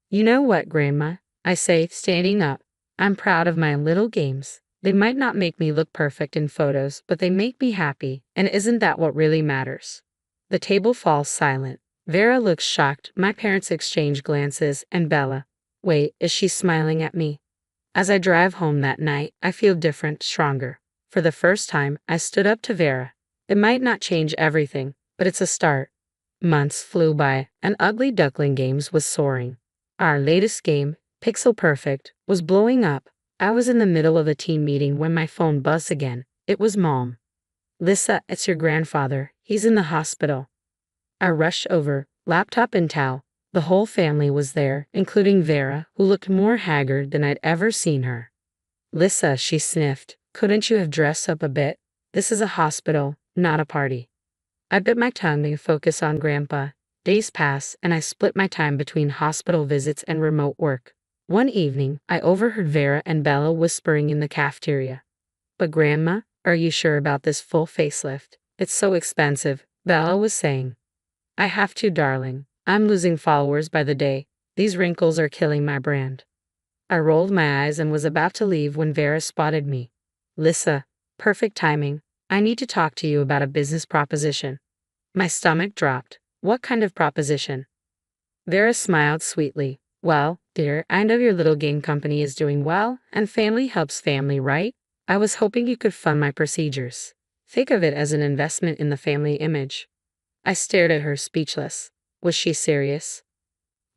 You know what, Grandma? I say, standing up. I'm proud of my little games. They might not make me look perfect in photos, but they make me happy, and isn't that what really matters? The table falls silent. Vera looks shocked, my parents exchange glances, and Bella. Wait, is she smiling at me? As I drive home that night, I feel different, stronger. For the first time, I stood up to Vera. It might not change everything, but it's a start. Months flew by, and Ugly Duckling Games was soaring. Our latest game, Pixel Perfect, was blowing up. I was in the middle of a team meeting when my phone buzzed again. It was Mom. Lisa, it's your grandfather. He's in the hospital. I rushed over, laptop and towel. The whole family was there, including Vera, who looked more haggard than I'd ever seen her. Lisa, she sniffed, couldn't you have dressed up a bit? This is a hospital, not a party. I bit my tongue to focus on Grandpa. Days passed, and I split my time between hospital visits and remote work. One evening, I overheard Vera and Bella whispering in the cafeteria. But Grandma, are you sure about this full facelift? It's so expensive, Bella was saying. I have to, darling. I'm losing followers by the day. These wrinkles are killing my brand. I rolled my eyes and was about to leave when Vera spotted me. Lisa, perfect timing. I need to talk to you about a business proposition. My stomach dropped. What kind of proposition? Vera smiled sweetly. Well, dear, I know your little game company is doing well, and family helps family, right? I was hoping you could fund my procedures. Think of it as an investment in the family image. I stared at her, speechless. Was she serious?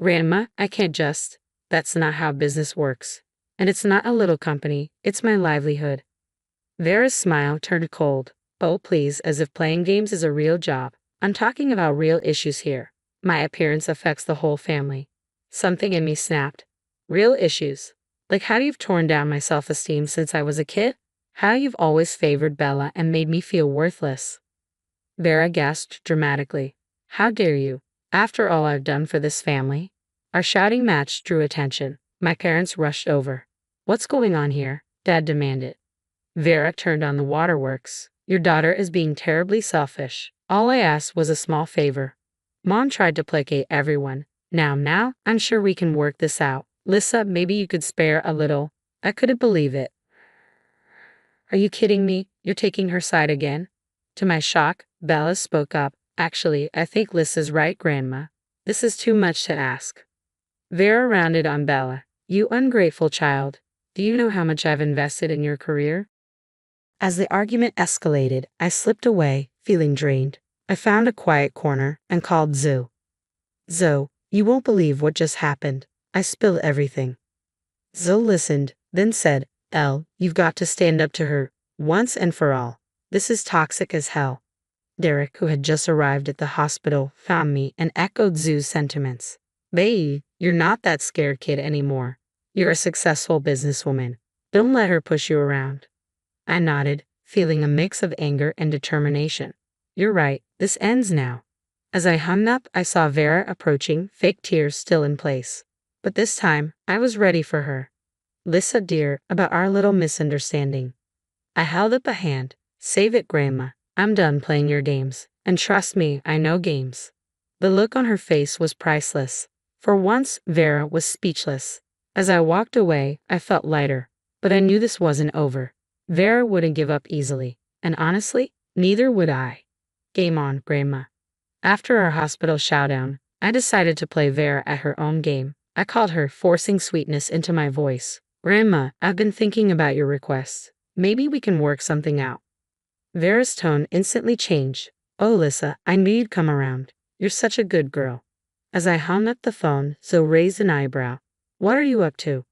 Grandma, I can't just. That's not how business works. And it's not a little company, it's my livelihood. Vera's smile turned cold. Oh, please, as if playing games is a real job. I'm talking about real issues here. My appearance affects the whole family. Something in me snapped. Real issues. Like how you've torn down my self-esteem since I was a kid? How you've always favored Bella and made me feel worthless. Vera gasped dramatically. How dare you? After all I've done for this family? Our shouting match drew attention. My parents rushed over. What's going on here? Dad demanded. Vera turned on the waterworks. Your daughter is being terribly selfish. All I asked was a small favor. Mom tried to placate everyone. Now, I'm sure we can work this out. Lissa, maybe you could spare a little. I couldn't believe it. Are you kidding me? You're taking her side again? To my shock, Bella spoke up. Actually, I think Lissa's right, Grandma. This is too much to ask. Vera rounded on Bella. You ungrateful child. Do you know how much I've invested in your career? As the argument escalated, I slipped away, feeling drained. I found a quiet corner and called Zoe. Zoe, you won't believe what just happened. I spilled everything. Zoe listened, then said, Elle, you've got to stand up to her, once and for all. This is toxic as hell. Derek, who had just arrived at the hospital, found me and echoed Zoe's sentiments. Bae, you're not that scared kid anymore. You're a successful businesswoman. Don't let her push you around. I nodded, feeling a mix of anger and determination. You're right, this ends now. As I hung up, I saw Vera approaching, fake tears still in place. But this time, I was ready for her. Lissa dear, about our little misunderstanding. I held up a hand. Save it, Grandma. I'm done playing your games. And trust me, I know games. The look on her face was priceless. For once, Vera was speechless. As I walked away, I felt lighter. But I knew this wasn't over. Vera wouldn't give up easily. And honestly, neither would I. Game on, Grandma. After our hospital showdown, I decided to play Vera at her own game. I called her, forcing sweetness into my voice. Grandma, I've been thinking about your request. Maybe we can work something out. Vera's tone instantly changed. Oh, Lissa, I knew you'd come around. You're such a good girl. As I hung up the phone, Zoe raised an eyebrow. What are you up to?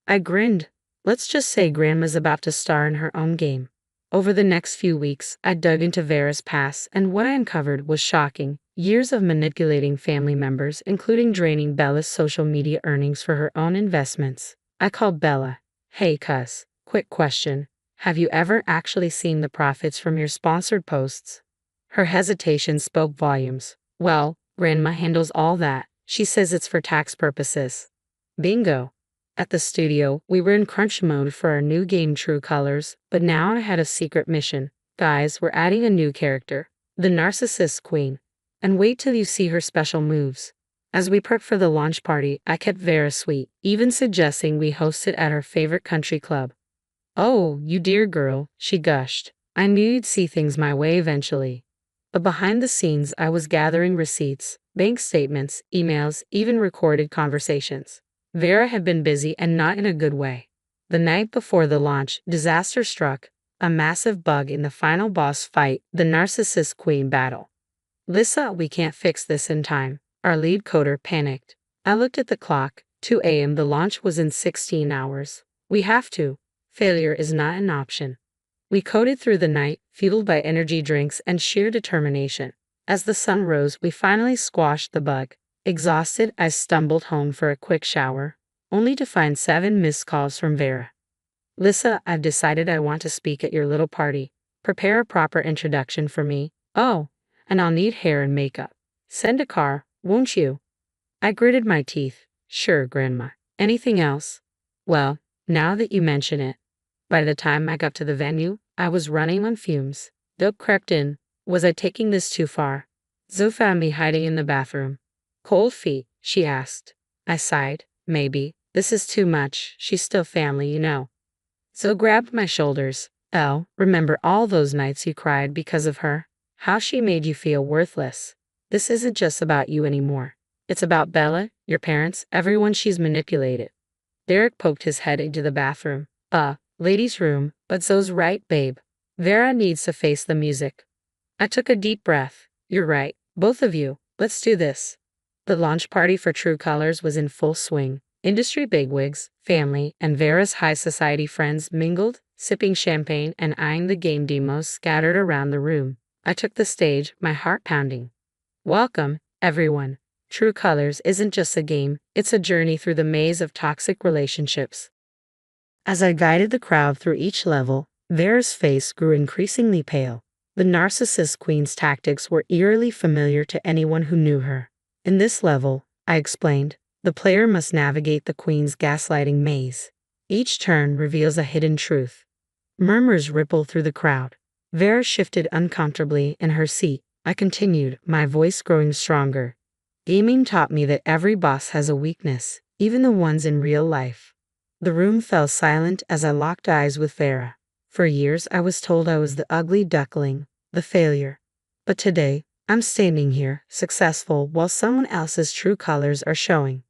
I grinned. Let's just say Grandma's about to star in her own game. Over the next few weeks, I dug into Vera's past, and what I uncovered was shocking. Years of manipulating family members, including draining Bella's social media earnings for her own investments. I called Bella. Hey, cuss. Quick question. Have you ever actually seen the profits from your sponsored posts? Her hesitation spoke volumes. Well, Grandma handles all that. She says it's for tax purposes. Bingo. At the studio, we were in crunch mode for our new game True Colors, but now I had a secret mission. Guys, we're adding a new character, the Narcissist Queen. And wait till you see her special moves. As we prepped for the launch party, I kept Vera sweet, even suggesting we host it at her favorite country club. Oh, you dear girl, she gushed. I knew you'd see things my way eventually. But behind the scenes, I was gathering receipts, bank statements, emails, even recorded conversations. Vera had been busy and not in a good way. The night before the launch, disaster struck, a massive bug in the final boss fight, the Narcissist Queen battle. Lissa, we can't fix this in time. Our lead coder panicked. I looked at the clock. 2 a.m. The launch was in 16 hours. We have to. Failure is not an option. We coded through the night, fueled by energy drinks and sheer determination. As the sun rose, we finally squashed the bug. Exhausted, I stumbled home for a quick shower, only to find 7 missed calls from Vera. Lissa, I've decided I want to speak at your little party. Prepare a proper introduction for me. Oh, and I'll need hair and makeup. Send a car, won't you? I gritted my teeth. Sure, Grandma. Anything else? Well, now that you mention it. By the time I got to the venue, I was running on fumes. Dope crept in. Was I taking this too far? Zoe found me hiding in the bathroom. Cold feet, she asked. I sighed. Maybe. This is too much. She's still family, you know. Zoe grabbed my shoulders. Elle, remember all those nights you cried because of her? How she made you feel worthless. This isn't just about you anymore. It's about Bella, your parents, everyone she's manipulated. Derek poked his head into the bathroom. Ladies' room, but Zoe's right, babe. Vera needs to face the music. I took a deep breath. You're right, both of you. Let's do this. The launch party for True Colors was in full swing. Industry bigwigs, family, and Vera's high society friends mingled, sipping champagne and eyeing the game demos scattered around the room. I took the stage, my heart pounding. Welcome, everyone. True Colors isn't just a game, it's a journey through the maze of toxic relationships. As I guided the crowd through each level, Vera's face grew increasingly pale. The narcissist queen's tactics were eerily familiar to anyone who knew her. In this level, I explained, the player must navigate the queen's gaslighting maze. Each turn reveals a hidden truth. Murmurs rippled through the crowd. Vera shifted uncomfortably in her seat. I continued, my voice growing stronger. Gaming taught me that every boss has a weakness, even the ones in real life. The room fell silent as I locked eyes with Vera. For years I was told I was the ugly duckling, the failure. But today, I'm standing here, successful, while someone else's true colors are showing.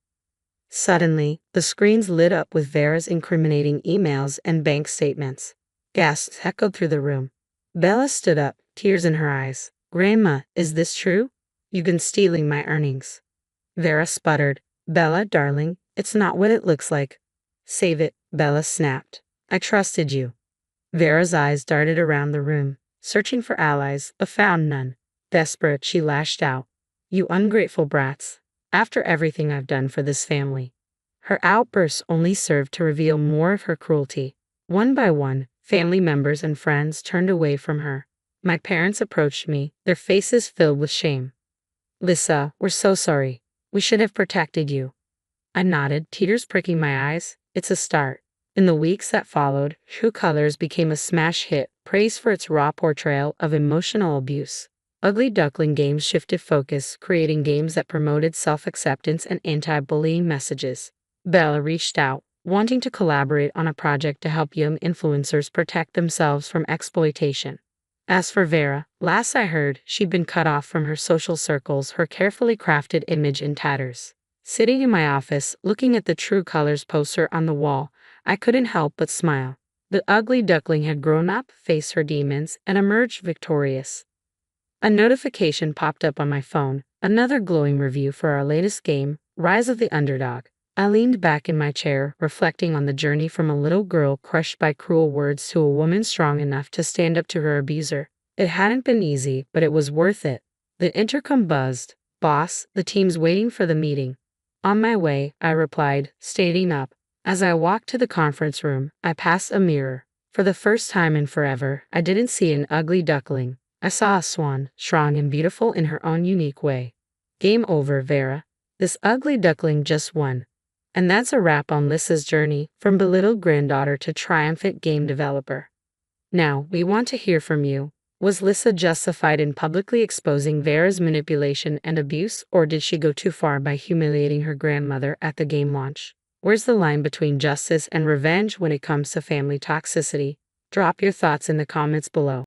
Suddenly, the screens lit up with Vera's incriminating emails and bank statements. Gasps echoed through the room. Bella stood up, tears in her eyes. Grandma, is this true? You've been stealing my earnings. Vera sputtered. Bella, darling, it's not what it looks like. Save it, Bella snapped. I trusted you. Vera's eyes darted around the room, searching for allies, but found none. Desperate, she lashed out. You ungrateful brats. After everything I've done for this family. Her outbursts only served to reveal more of her cruelty. One by one, family members and friends turned away from her. My parents approached me, their faces filled with shame. Lisa, we're so sorry. We should have protected you. I nodded, tears pricking my eyes. It's a start. In the weeks that followed, True Colors became a smash hit, praised for its raw portrayal of emotional abuse. Ugly Duckling games shifted focus, creating games that promoted self-acceptance and anti-bullying messages. Bella reached out, wanting to collaborate on a project to help young influencers protect themselves from exploitation. As for Vera, last I heard, she'd been cut off from her social circles, her carefully crafted image in tatters. Sitting in my office, looking at the True Colors poster on the wall, I couldn't help but smile. The ugly duckling had grown up, faced her demons, and emerged victorious. A notification popped up on my phone, another glowing review for our latest game, Rise of the Underdog. I leaned back in my chair, reflecting on the journey from a little girl crushed by cruel words to a woman strong enough to stand up to her abuser. It hadn't been easy, but it was worth it. The intercom buzzed. Boss, the team's waiting for the meeting. On my way, I replied, standing up. As I walked to the conference room, I passed a mirror. For the first time in forever, I didn't see an ugly duckling. I saw a swan, strong and beautiful in her own unique way. Game over, Vera. This ugly duckling just won. And that's a wrap on Lisa's journey, from belittled granddaughter to triumphant game developer. Now, we want to hear from you. Was Lisa justified in publicly exposing Vera's manipulation and abuse, or did she go too far by humiliating her grandmother at the game launch? Where's the line between justice and revenge when it comes to family toxicity? Drop your thoughts in the comments below.